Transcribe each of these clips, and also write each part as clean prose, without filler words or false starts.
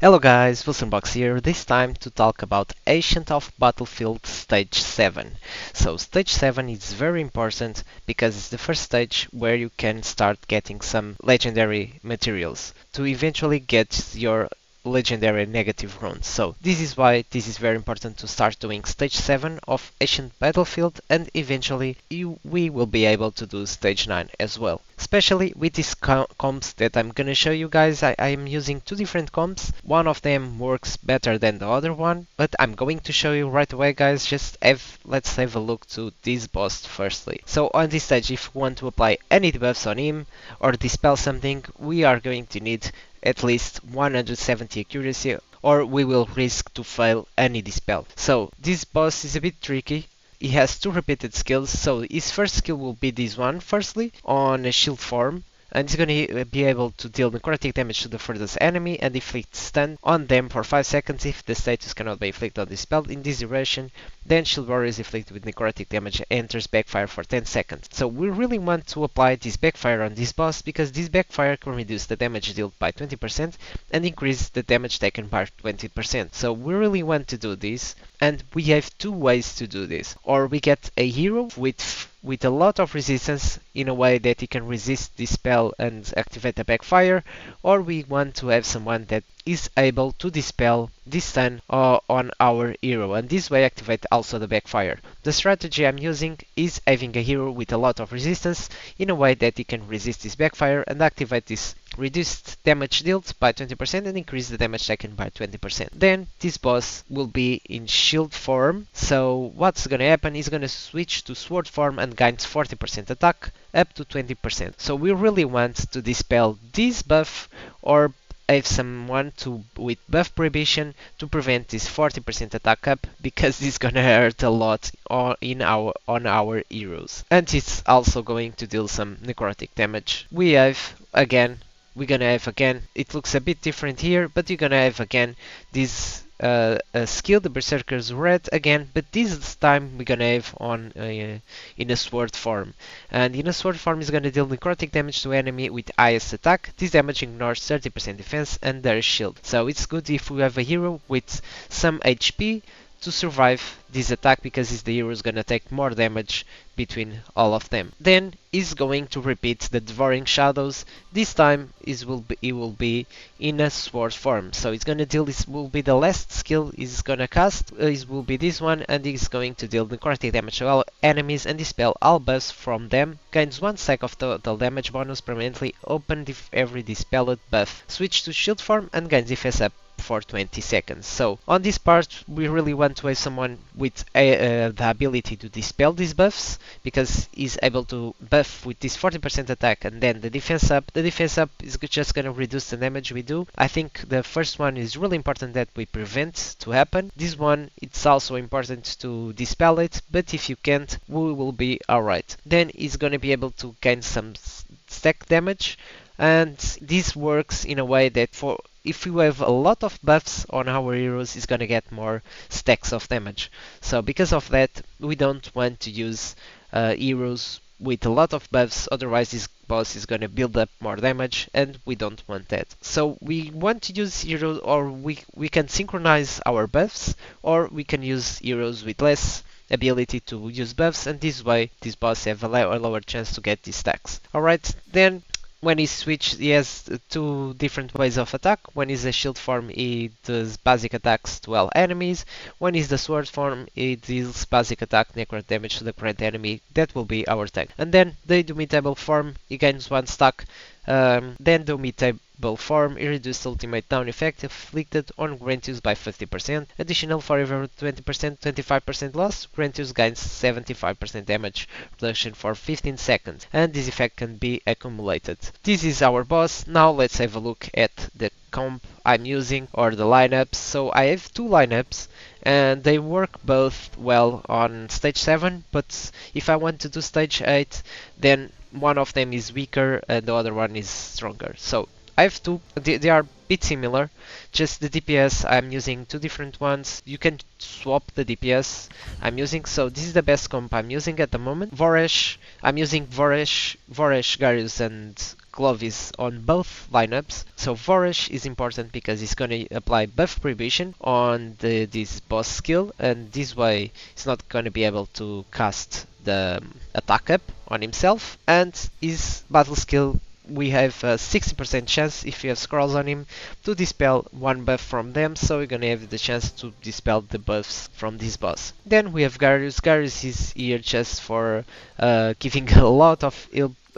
Hello guys, Wilsonbox here, this time to talk about Ancient of Battlefield Stage 7. So Stage 7 is very important because it's the first stage where you can start getting some legendary materials to eventually get your legendary negative runes. So this is why this is very important to start doing Stage 7 of Ancient Battlefield, and eventually we will be able to do Stage 9 as well. Especially with these comps that I'm gonna show you guys. I am using two different comps. One of them works better than the other one, but I'm going to show you right away guys. Let's have a look to this boss firstly. So on this stage, if we want to apply any debuffs on him or dispel something, we are going to need at least 170 accuracy, or we will risk to fail any dispel. So this boss is a bit tricky. He has two repeated skills, so his first skill will be this one, firstly, on a shield form, and he's gonna be able to deal necrotic damage to the furthest enemy and inflict stun on them for 5 seconds if the status cannot be inflicted on this spell in this duration. Then shield warrior is inflicted with necrotic damage and enters backfire for 10 seconds. So we really want to apply this backfire on this boss because this backfire can reduce the damage dealt by 20% and increase the damage taken by 20%. So we really want to do this, and we have two ways to do this. Or we get a hero with a lot of resistance in a way that he can resist this spell and activate the backfire, or we want to have someone that is able to dispel this stun on our hero and this way activate also the backfire. The strategy I'm using is having a hero with a lot of resistance in a way that he can resist this backfire and activate this reduced damage dealt by 20% and increase the damage taken by 20%. Then this boss will be in shield form, so what's gonna happen is gonna switch to sword form and gains 40% attack up to 20%. So we really want to dispel this buff or have someone with buff prohibition to prevent this 40% attack up, because it's gonna hurt a lot on our heroes, and it's also going to deal some necrotic damage. We're gonna have again, it looks a bit different here, but you're gonna have again this skill, the Berserker's Red again, but this time we're gonna have on in a sword form, and in a sword form is gonna deal necrotic damage to enemy with highest attack. This damage ignores 30% defense and their shield, so it's good if we have a hero with some HP to survive this attack, because the hero is gonna take more damage between all of them. Then he's going to repeat the Devouring Shadows. This time he will be in a sword form, so it's gonna deal, this will be the last skill he's gonna cast. It will be this one, and he's going to deal necrotic damage to all enemies and dispel all buffs from them. Gains 1 stack of total damage bonus permanently open if every dispelled buff. Switch to shield form and gains defense up for 20 seconds. So on this part we really want to have someone with the ability to dispel these buffs, because he's able to buff with this 40% attack and then the defense up. The defense up is just gonna reduce the damage we do. I think the first one is really important that we prevent to happen. This one, it's also important to dispel it, but if you can't, we will be alright. Then he's gonna be able to gain some stack damage, and this works in a way that if you have a lot of buffs on our heroes, he's gonna get more stacks of damage. So because of that, we don't want to use heroes with a lot of buffs, otherwise this boss is gonna build up more damage, and we don't want that. So we want to use heroes, or we can synchronize our buffs, or we can use heroes with less ability to use buffs, and this way this boss have a lower chance to get these stacks. Alright, then when he switches, he has two different ways of attack. When he's a shield form, he does basic attacks to all enemies. When he's the sword form, he deals basic attack, necrotic damage to the current enemy. That will be our tank. And then the Indomitable form, he gains 1 stack. Then the Indomitable form, he reduces ultimate down effect inflicted on Grentius by 50%. Additional for every 20%, 25% loss, Grentius gains 75% damage reduction for 15 seconds, and this effect can be accumulated. This is our boss. Now let's have a look at the comp I'm using, or the lineups. So I have two lineups, and they work both well on stage 7, but if I want to do stage 8, then one of them is weaker and the other one is stronger. So I have two, they are a bit similar, just the DPS I'm using two different ones. You can swap the DPS I'm using, so this is the best comp I'm using at the moment. Voresh, I'm using Voresh, Garius and Clovis on both lineups. So Voresh is important because it's going to apply buff prohibition on this boss skill, and this way he's not going to be able to cast the attack up on himself, and his battle skill, we have a 60% chance if you have scrolls on him to dispel one buff from them, so we're gonna have the chance to dispel the buffs from this boss. Then we have Garius. Garius is here just for giving a lot of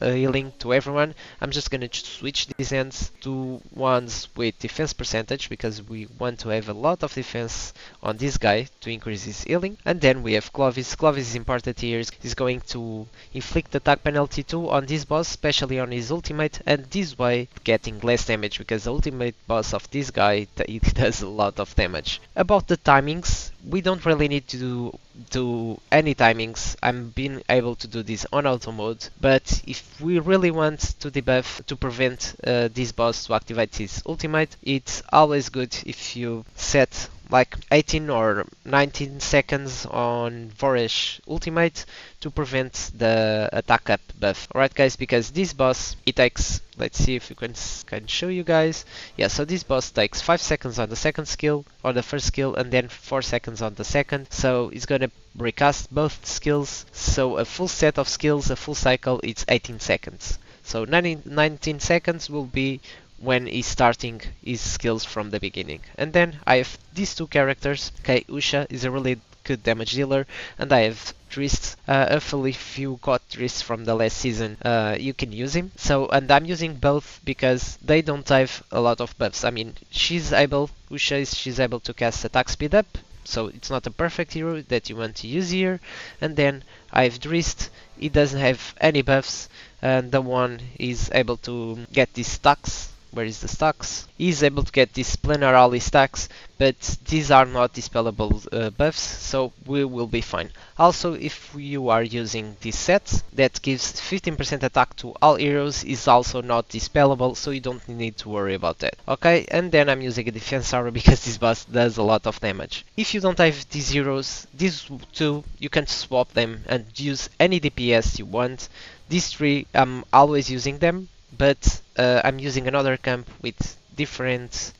healing to everyone. I'm just gonna switch these hands to ones with defense percentage because we want to have a lot of defense on this guy to increase his healing. And then we have Clovis. Clovis is important here. He's going to inflict attack penalty 2 on this boss, especially on his ultimate, and this way getting less damage because the ultimate boss of this guy, it does a lot of damage. About the timings, we don't really need to do any timings. I'm being able to do this on auto mode, but if we really want to debuff to prevent this boss to activate his ultimate, it's always good if you set like 18 or 19 seconds on Voresh ultimate to prevent the attack up buff. Alright guys, because this boss, it takes, let's see if we can show you guys. Yeah, so this boss takes 5 seconds on the second skill, or the first skill, and then 4 seconds on the second. So it's gonna recast both skills. So a full set of skills, a full cycle, it's 18 seconds. So 19 seconds will be when he's starting his skills from the beginning. And then I have these two characters. Okay, Usha is a really good damage dealer, and I have Drist. Hopefully if you got Drist from the last season, you can use him. So, and I'm using both because they don't have a lot of buffs. I mean, she's able to cast attack speed up, so it's not a perfect hero that you want to use here. And then I have Drist. He doesn't have any buffs, and the one is able to get these stacks. Where is the stacks? He's able to get these planar ally stacks, but these are not dispellable buffs, so we will be fine. Also, if you are using this set that gives 15% attack to all heroes, is also not dispellable, so you don't need to worry about that. Okay, and then I'm using a defense arrow because this boss does a lot of damage. If you don't have these heroes, these two, you can swap them and use any DPS you want. These three, I'm always using them, but I'm using another camp with different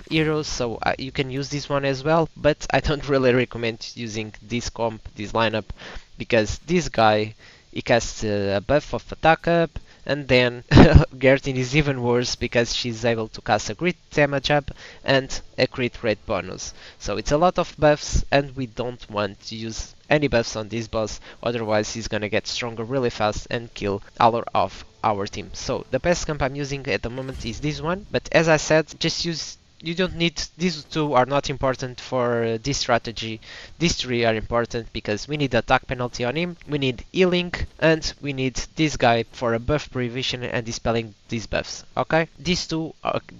heroes, so you can use this one as well, but I don't really recommend using this comp, this lineup, because this guy, he casts a buff of attack up, and then Gertin is even worse because she's able to cast a crit damage up and a crit rate bonus. So it's a lot of buffs, and we don't want to use any buffs on this boss, otherwise he's gonna get stronger really fast and kill all of our team. So the best comp I'm using at the moment is this one, but as I said, just use, you don't need, these two are not important for this strategy. These three are important because we need attack penalty on him, we need healing, and we need this guy for a buff prohibition and dispelling these buffs. Okay, these two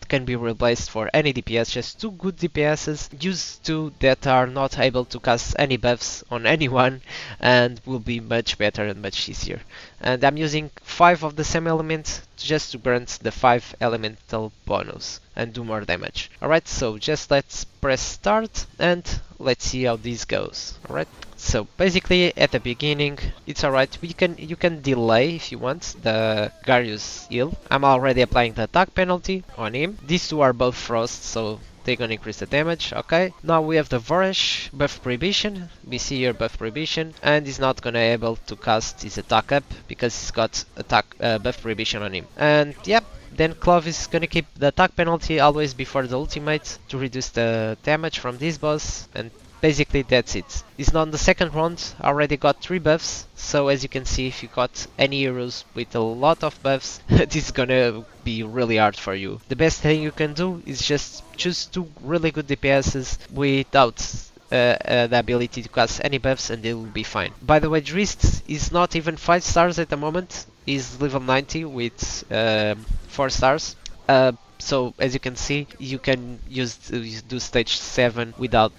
can be replaced for any DPS, just two good DPSs. Use two that are not able to cast any buffs on anyone, and will be much better and much easier. And I'm using 5 of the same element just to grant the 5 elemental bonus and do more damage. Alright, so just let's press start and let's see how this goes. Alright, so basically at the beginning it's alright, you can delay if you want the Garius heal. I'm already applying the attack penalty on him. These two are both frost, so they're gonna increase the damage. Okay, now we have the Voresh buff prohibition. We see here buff prohibition, and he's not gonna able to cast his attack up because he's got attack buff prohibition on him. And yep, then Clovis is gonna keep the attack penalty always before the ultimate to reduce the damage from this boss, and basically that's it. He's on the second round, already got 3 buffs, so as you can see, if you got any heroes with a lot of buffs, this is gonna be really hard for you. The best thing you can do is just choose 2 really good DPSs without the ability to cast any buffs, and they will be fine. By the way, Drist is not even 5 stars at the moment, he's level 90 with 4 stars. So as you can see, you can do stage 7 without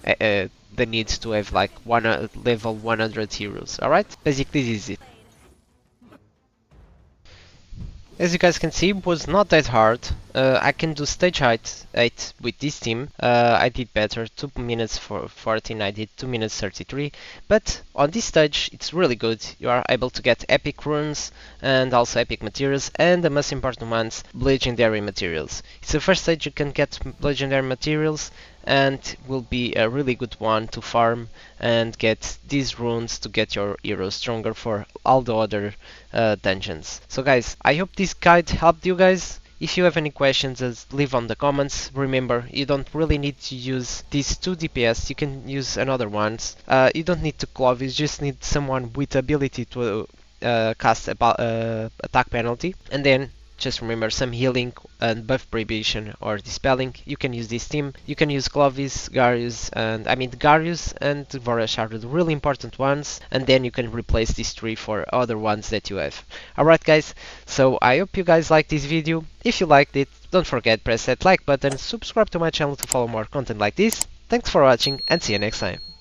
the need to have like level 100 heroes. Alright, basically this is it. As you guys can see, it was not that hard. I can do stage height 8 with this team. I did better, 2 minutes for 14, I did 2 minutes 33. But on this stage, it's really good. You are able to get epic runes and also epic materials, and the most important ones, legendary materials. It's the first stage you can get legendary materials, and will be a really good one to farm and get these runes to get your hero stronger for all the other dungeons. So guys, I hope this guide helped you guys. If you have any questions, just leave on the comments. Remember, you don't really need to use these 2 DPS, you can use another ones. You don't need to clove, you just need someone with ability to cast attack penalty. And then just remember some healing and buff prohibition or dispelling. You can use this team. You can use Clovis, Garius, and Garius and Vorash are the really important ones. And then you can replace these 3 for other ones that you have. Alright guys, so I hope you guys liked this video. If you liked it, don't forget press that like button, subscribe to my channel to follow more content like this. Thanks for watching and see you next time.